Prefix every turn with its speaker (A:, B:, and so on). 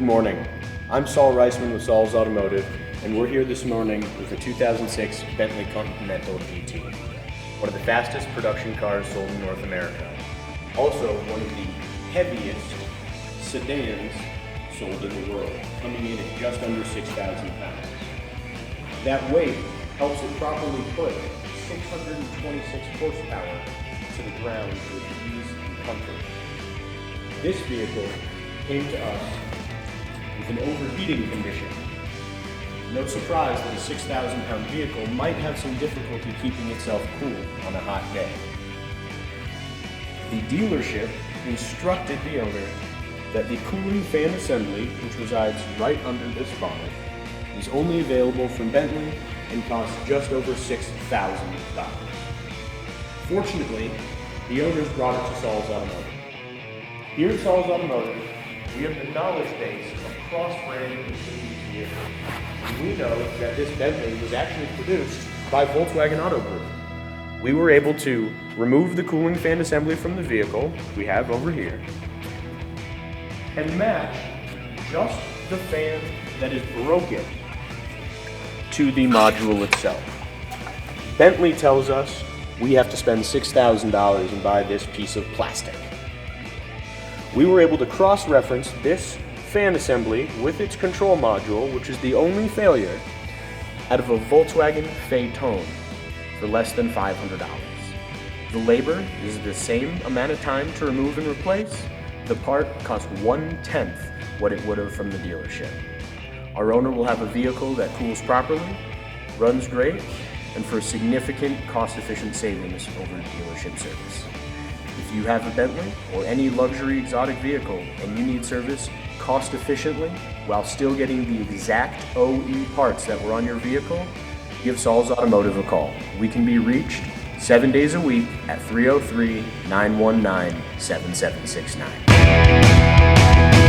A: morning. I'm Saul Reisman with Saul's Automotive, and we're here this morning with a 2006 Bentley Continental GT, one of the fastest production cars sold in North America. Also, one of the heaviest sedans sold in the world, coming in at just under 6,000 pounds. That weight helps it properly put 626 horsepower to the ground with ease and comfort. This vehicle came to us with an overheating condition. No surprise that a 6,000 pound vehicle might have some difficulty keeping itself cool on a hot day. The dealership instructed the owner that the cooling fan assembly, which resides right under this bonnet, is only available from Bentley and costs just over $6,000. Fortunately, the owners brought it to Saul's Automotive. Here at Saul's Automotive, we have the knowledge base of cross-branding these vehicles. And we know that this Bentley was actually produced by Volkswagen Auto Group. We were able to remove the cooling fan assembly from the vehicle, we have over here, and match just the fan that is broken to the module itself. Bentley tells us we have to spend $6,000 and buy this piece of plastic. We were able to cross-reference this fan assembly with its control module, which is the only failure, out of a Volkswagen Phaeton for less than $500. The labor is the same amount of time to remove and replace. The part costs 1/10 what it would have from the dealership. Our owner will have a vehicle that cools properly, runs great, and for significant cost-efficient savings over dealership service. If you have a Bentley or any luxury exotic vehicle and you need service cost efficiently while still getting the exact OE parts that were on your vehicle, give Saul's Automotive a call. We can be reached 7 days a week at 303-919-7769.